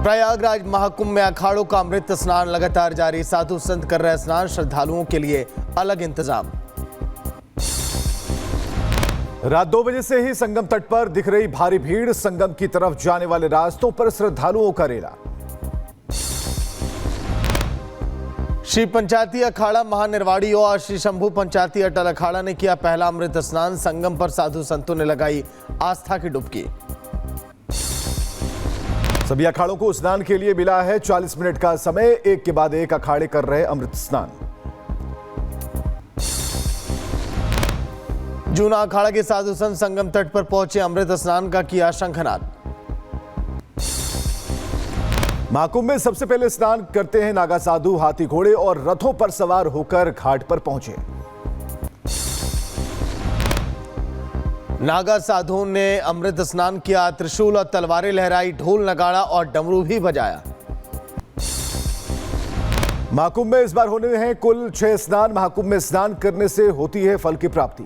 प्रयागराज महाकुंभ में अखाड़ों का अमृत स्नान लगातार जारी। साधु संत कर रहे स्नान, श्रद्धालुओं के लिए अलग इंतजाम। रात 2 बजे से ही संगम तट पर दिख रही भारी भीड़। संगम की तरफ जाने वाले रास्तों पर श्रद्धालुओं का रेला। श्री पंचायती अखाड़ा महानिर्वाणी और श्री शंभू पंचायती अटल अखाड़ा ने किया पहला अमृत स्नान। संगम पर साधु संतों ने लगाई आस्था की डुबकी। सभी अखाड़ों को स्नान के लिए मिला है 40 मिनट का समय। एक के बाद एक अखाड़े कर रहे अमृत स्नान। जूना अखाड़ा के साधु संत संगम तट पर पहुंचे, अमृत स्नान का किया शंखनाद। महाकुंभ में सबसे पहले स्नान करते हैं नागा साधु। हाथी घोड़े और रथों पर सवार होकर घाट पर पहुंचे। नागा साधुओं ने अमृत स्नान किया, त्रिशूल और तलवारें लहराई, ढोल नगाड़ा और डमरू भी बजाया। महाकुंभ में इस बार होने हैं कुल 6 स्नान। महाकुंभ में स्नान करने से होती है फल की प्राप्ति।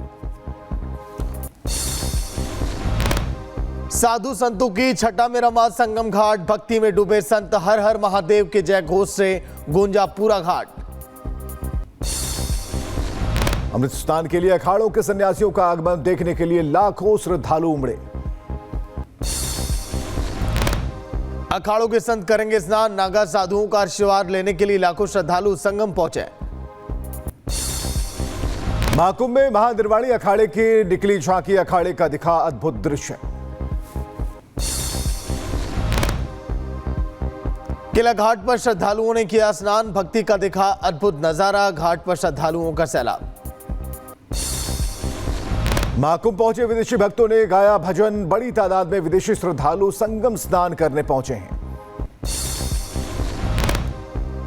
साधु संतों की छटा में रमा संगम घाट। भक्ति में डूबे संत, हर हर महादेव के जय घोष से गूंजा पूरा घाट। अमृत स्नान के लिए अखाड़ों के सन्यासियों का आगमन देखने के लिए लाखों श्रद्धालु उमड़े। अखाड़ों के संत करेंगे स्नान। नागा साधुओं का आशीर्वाद लेने के लिए लाखों श्रद्धालु संगम पहुंचे। महाकुंभ में महानिर्वाणी अखाड़े की निकली झांकी। अखाड़े का दिखा अद्भुत दृश्य। किला घाट पर श्रद्धालुओं ने किया स्नान। भक्ति का दिखा अद्भुत नजारा। घाट पर श्रद्धालुओं का सैलाब। महाकुंभ पहुंचे विदेशी भक्तों ने गाया भजन। बड़ी तादाद में विदेशी श्रद्धालु संगम स्नान करने पहुंचे हैं।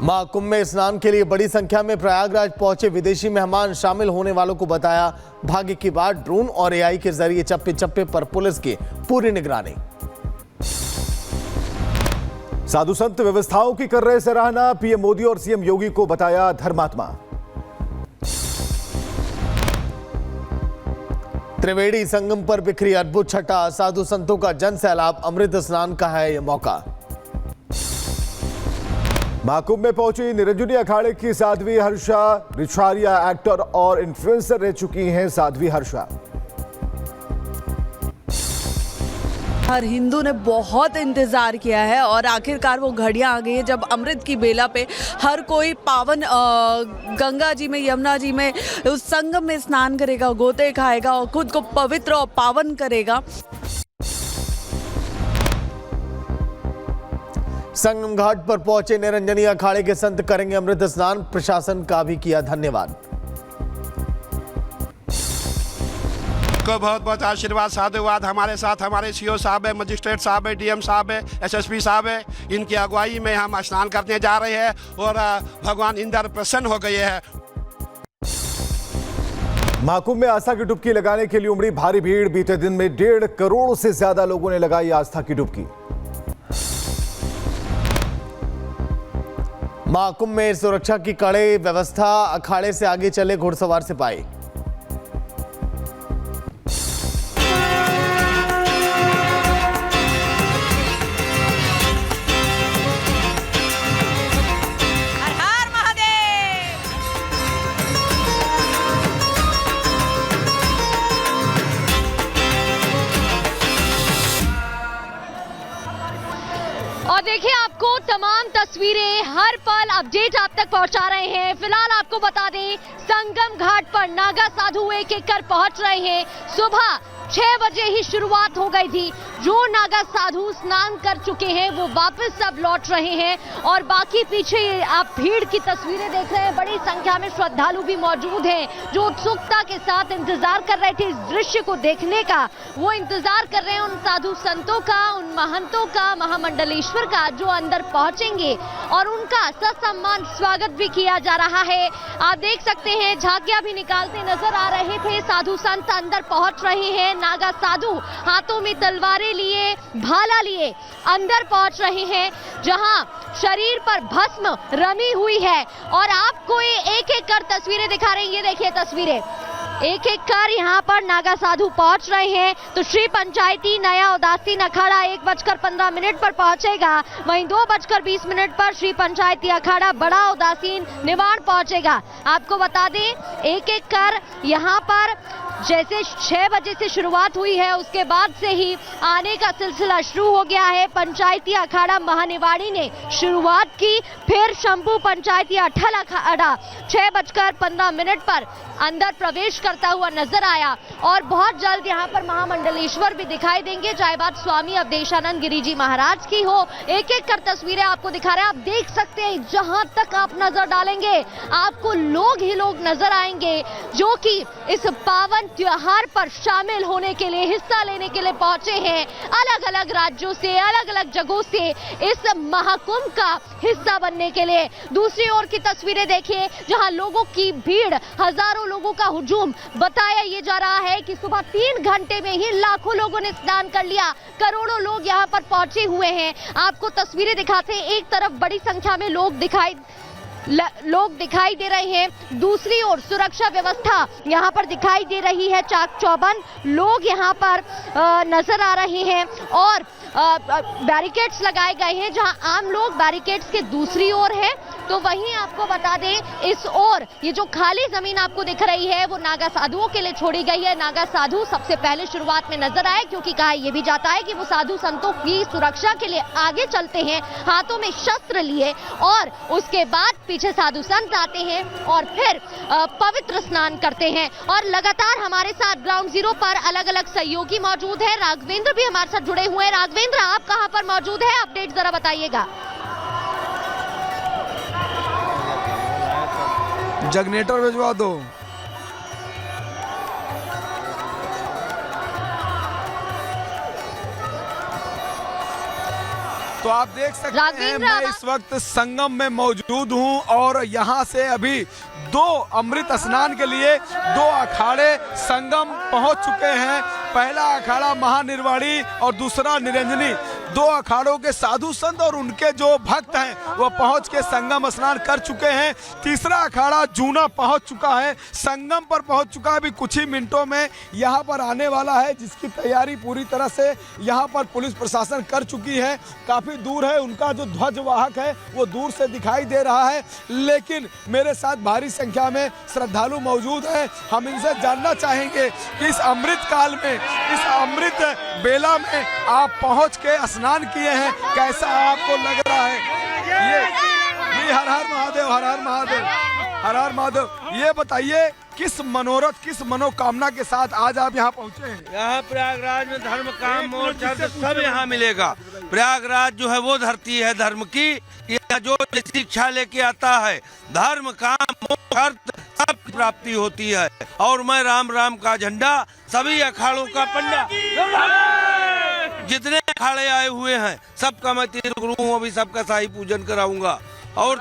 महाकुंभ में स्नान के लिए बड़ी संख्या में प्रयागराज पहुंचे विदेशी मेहमान। शामिल होने वालों को बताया भाग्य की बात। ड्रोन और एआई के जरिए चप्पे चप्पे पर पुलिस की पूरी निगरानी। साधु संत व्यवस्थाओं की कर रहे सराहना। पीएम मोदी और सीएम योगी को बताया धर्मात्मा। त्रिवेणी संगम पर बिखरी अद्भुत छटा। साधु संतों का जन सैलाब। अमृत स्नान का है यह मौका। महाकुंभ में पहुंची निरंजनी अखाड़े की साध्वी हर्षा। रिछारिया एक्टर और इन्फ्लुएंसर रह चुकी हैं साध्वी हर्षा। हर हिंदू ने बहुत इंतज़ार किया है और आखिरकार वो घड़ियां आ गई है जब अमृत की बेला पे हर कोई पावन गंगा जी में, यमुना जी में, उस संगम में स्नान करेगा, गोते खाएगा और खुद को पवित्र और पावन करेगा। संगम घाट पर पहुंचे निरंजनी अखाड़े के संत करेंगे अमृत स्नान। प्रशासन का भी किया धन्यवाद। को बहुत बहुत आशीर्वाद, साधुवाद। हमारे साथ हमारे सीओ साहब है, मजिस्ट्रेट साहब है, डीएम साहब है, एसएसपी साहब है। इनकी अगुवाई में हम स्नान करने जा रहे हैं और भगवान इंद्र प्रसन्न हो गए हैं। महाकुंभ में आस्था की डुबकी लगाने के लिए उमड़ी भारी भीड़। बीते दिन में 1.5 करोड़ से ज्यादा लोगों ने लगाई आस्था की डुबकी। महाकुंभ में सुरक्षा की कड़े व्यवस्था। अखाड़े से आगे चले घुड़सवार सिपाही। और देखिए, आपको तमाम तस्वीरें हर पल अपडेट आप तक पहुंचा रहे हैं। फिलहाल आपको बता दें, संगम घाट पर नागा साधु एक एक कर पहुंच रहे हैं। सुबह 6 बजे ही शुरुआत हो गई थी। जो नागा साधु स्नान कर चुके हैं वो वापस अब लौट रहे हैं और बाकी पीछे आप भीड़ की तस्वीरें देख रहे हैं। बड़ी संख्या में श्रद्धालु भी मौजूद हैं जो उत्सुकता के साथ इंतजार कर रहे थे इस दृश्य को देखने का। वो इंतजार कर रहे हैं उन साधु संतों का, उन महंतों का, महामंडलेश्वर का जो अंदर पहुंचेंगे और उनका ससम्मान स्वागत भी किया जा रहा है। आप देख सकते हैं झांकियां भी निकालते नजर आ रहे थे। साधु संत अंदर पहुंच रहे हैं। नागा साधु हाथों में तलवारें लिए, भाला लिए अंदर पहुंच रहे हैं जहां शरीर पर भस्म रमी हुई है। और आपको एक एक कर तस्वीरें दिखा रहे हैं। ये देखिए तस्वीरें, एक एक कर यहाँ पर नागा साधु पहुंच रहे हैं। तो श्री पंचायती नया उदासीन अखाड़ा 1:15 पर पहुंचेगा, वहीं 2:20 पर श्री पंचायती अखाड़ा बड़ा उदासीन निवाण पहुंचेगा। आपको बता दें एक एक कर यहाँ पर जैसे 6 बजे से शुरुआत हुई है उसके बाद से ही आने का सिलसिला शुरू हो गया है। पंचायती अखाड़ा महानिवाड़ी ने शुरुआत की, फिर शंभू पंचायती अठल अखाड़ा 6:15 पर अंदर प्रवेश करता हुआ नजर आया और बहुत जल्द यहाँ पर महामंडलेश्वर भी दिखाई देंगे, चाहे बात स्वामी अवधेशानंद गिरी जी महाराज की हो। एक एक कर तस्वीरें आपको दिखा रहे हैं, आप देख सकते हैं जहां तक आप नजर डालेंगे आपको लोग ही लोग नजर आएंगे जो कि इस पावन त्योहार पर शामिल होने के लिए, हिस्सा लेने के लिए पहुंचे हैं। अलग अलग राज्यों से, अलग अलग जगहों से इस महाकुंभ का हिस्सा बनने के लिए। दूसरी ओर की तस्वीरें देखिए जहां लोगों की भीड़, हजारों लोगों का हुजूम। बताया ये जा रहा है कि सुबह 3 घंटे में ही लाखों लोगों ने स्नान कर लिया, करोड़ों लोग यहाँ पर पहुंचे हुए हैं। आपको तस्वीरें दिखाते हैं, एक तरफ बड़ी संख्या में लोग दिखाई दे रहे हैं, दूसरी ओर सुरक्षा व्यवस्था यहाँ पर दिखाई दे रही है, चाक चौबंद लोग यहाँ पर नजर आ रहे हैं और बैरिकेड्स लगाए गए हैं। जहां आम लोग बैरिकेड्स के दूसरी ओर है, तो वहीं आपको बता दें इस ओर ये जो खाली जमीन आपको दिख रही है वो नागा साधुओं के लिए छोड़ी गई है। नागा साधु सबसे पहले शुरुआत में नजर आए क्योंकि कहा यह भी जाता है कि वो साधु संतों की सुरक्षा के लिए आगे चलते हैं, हाथों में शस्त्र लिए, और उसके बाद पीछे साधु संत आते हैं और फिर पवित्र स्नान करते हैं। और लगातार हमारे साथ ग्राउंड जीरो पर अलग अलग सहयोगी मौजूद है। राघवेंद्र भी हमारे साथ जुड़े हुए हैं। राघवेंद्र, आप कहां पर मौजूद है, अपडेट जरा बताइएगा। जनरेटर भिजवा दो। तो आप देख सकते हैं मैं इस वक्त संगम में मौजूद हूं और यहां से अभी 2 अमृत स्नान के लिए 2 अखाड़े संगम पहुंच चुके हैं। पहला अखाड़ा महानिर्वाणी और दूसरा निरंजनी। 2 अखाड़ों के साधु संत और उनके जो भक्त हैं वो पहुंच के संगम स्नान कर चुके हैं। तीसरा अखाड़ा जूना पहुंच चुका है, संगम पर पहुंच चुका है, अभी कुछ ही मिनटों में यहां पर आने वाला है, जिसकी तैयारी पूरी तरह से यहां पर पुलिस प्रशासन कर चुकी है। काफी दूर है, उनका जो ध्वजवाहक है वो दूर से दिखाई दे रहा है, लेकिन मेरे साथ भारी संख्या में श्रद्धालु मौजूद हैं। हम इनसे जानना चाहेंगे कि इस अमृत काल में, इस अमृत बेला में आप पहुंच के स्नान किए हैं, कैसा आपको लग रहा है? ये हर हर महादेव, हर हर महादेव, हर हर महादेव। ये बताइए किस मनोरथ, किस मनोकामना के साथ आज आप यहाँ पहुँचे हैं? यहाँ प्रयागराज में धर्म, काम, मोक्ष सब यहाँ मिलेगा। प्रयागराज जो है वो धरती है धर्म की। यहाँ जो शिक्षा लेके आता है धर्म, काम, मोक्ष सब प्राप्ति होती है। और मैं राम राम का झंडा, सभी अखाड़ों का पंडा, जितने अखाड़े आए हुए हैं सबका मैं तीर्थ गुरु हूँ, अभी सबका शाही पूजन कराऊंगा। और